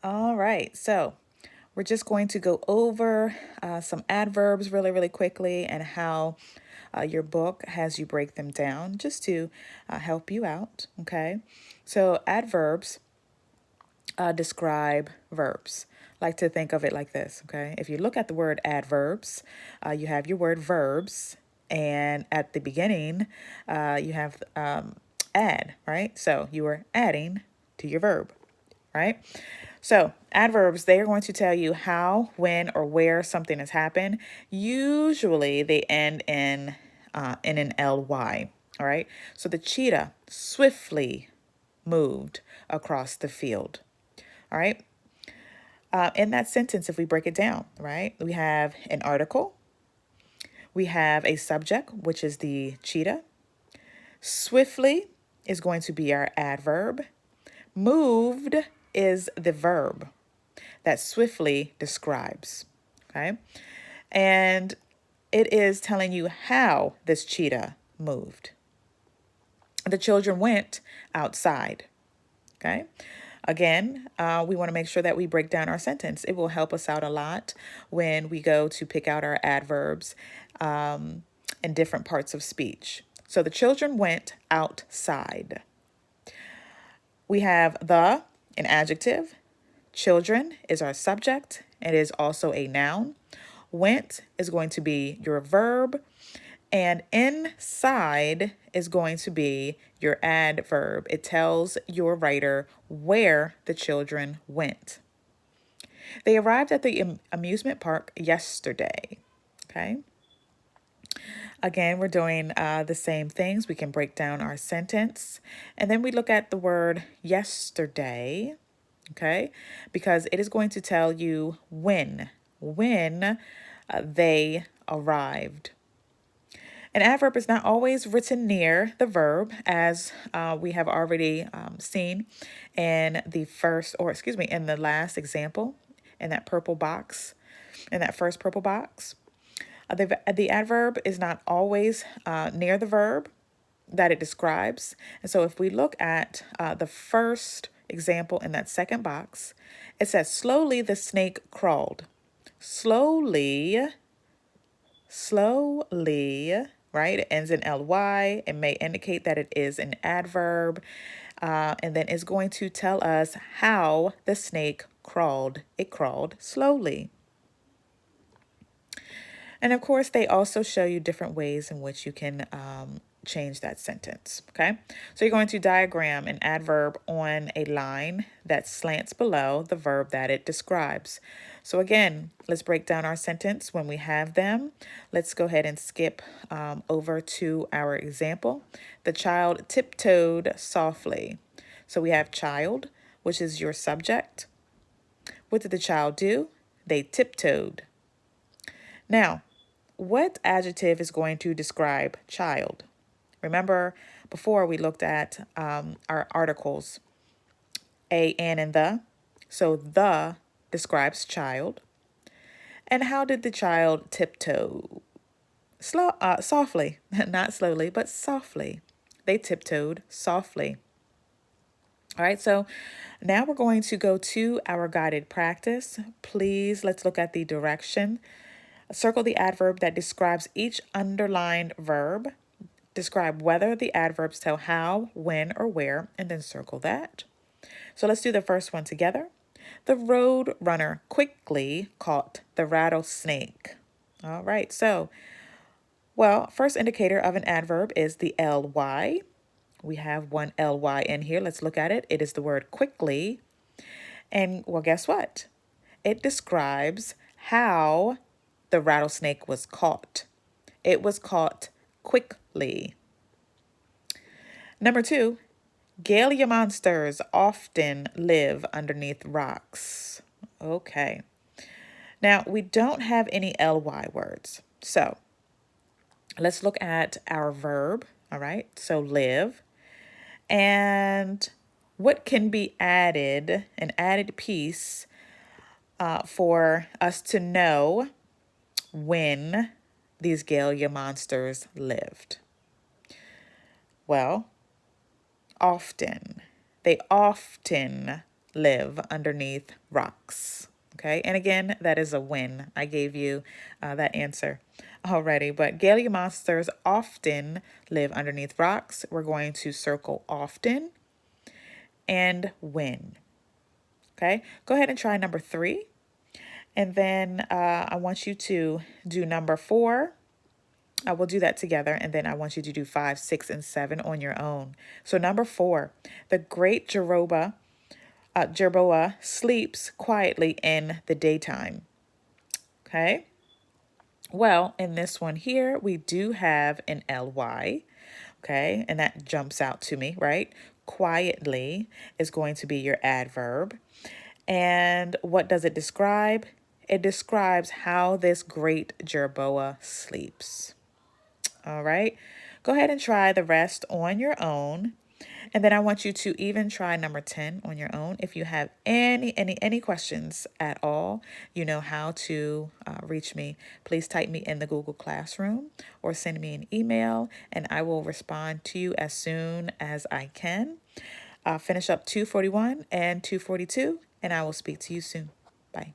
All right, so we're just going to go over some adverbs really, really quickly and how your book has you break them down just to help you out, okay? So adverbs describe verbs. Like to think of it like this, okay? If you look at the word adverbs, you have your word verbs, and at the beginning, you have add, right? So you are adding to your verb, right? So adverbs, they are going to tell you how, when, or where something has happened. Usually they end in an ly, all right? So the cheetah swiftly moved across the field, all right? In that sentence, if we break it down, right, we have an article, we have a subject, which is the cheetah. Swiftly is going to be our adverb. Moved is the verb that swiftly describes, okay? And it is telling you how this cheetah moved. The children went outside, okay? Again, we want to make sure that we break down our sentence. It will help us out a lot when we go to pick out our adverbs in different parts of speech. So the children went outside. We have the, an adjective. Children is our subject. It is also a noun. Went is going to be your verb. And inside is going to be your adverb. It tells your writer where the children went. They arrived at the amusement park yesterday. Okay. Again, we're doing the same things. We can break down our sentence. And then we look at the word yesterday. Okay. Because it is going to tell you when they arrived. An adverb is not always written near the verb, as we have already seen in the in the last example, in that purple box, in that first purple box. The adverb is not always near the verb that it describes. And so if we look at the first example in that second box, it says, slowly the snake crawled. Slowly, right? It ends in ly. It may indicate that it is an adverb. And then it's going to tell us how the snake crawled. It crawled slowly. And of course, they also show you different ways in which you can change that sentence, okay? So you're going to diagram an adverb on a line that slants below the verb that it describes. So again, let's break down our sentence when we have them. Let's go ahead and skip over to our example. The child tiptoed softly. So we have child, which is your subject. What did the child do? They tiptoed. Now, what adjective is going to describe child? Remember, before we looked at our articles, a, an, and the. So the describes child. And how did the child tiptoe? Softly, not slowly, but softly. They tiptoed softly. All right, so now we're going to go to our guided practice. Please, let's look at the direction. Circle the adverb that describes each underlined verb. Describe whether the adverbs tell how, when, or where, and then circle that. So let's do the first one together. The road runner quickly caught the rattlesnake. All right, so, first indicator of an adverb is the ly. We have one ly in here. Let's look at it. It is the word quickly. And, well, guess what? It describes how the rattlesnake was caught. It was caught quickly. Number 2, Galia monsters often live underneath rocks. Okay. Now, we don't have any ly words. So, let's look at our verb, all right? So, live. And what can be added, an added piece for us to know when these Galia monsters lived? Well, often. They often live underneath rocks. Okay, and again, that is a win. I gave you that answer already, but Galley monsters often live underneath rocks. We're going to circle often and when. Okay, go ahead and try number 3. And then I want you to do number 4. I will do that together, and then I want you to do 5, 6, and 7 on your own. So number 4, the great jerboa sleeps quietly in the daytime. Okay. Well, in this one here, we do have an ly. Okay, and that jumps out to me, right? Quietly is going to be your adverb. And what does it describe? It describes how this great jerboa sleeps. All right, go ahead and try the rest on your own. And then I want you to even try number 10 on your own. If you have any questions at all, you know how to reach me. Please type me in the Google Classroom or send me an email, and I will respond to you as soon as I can. Finish up 241 and 242, and I will speak to you soon. Bye.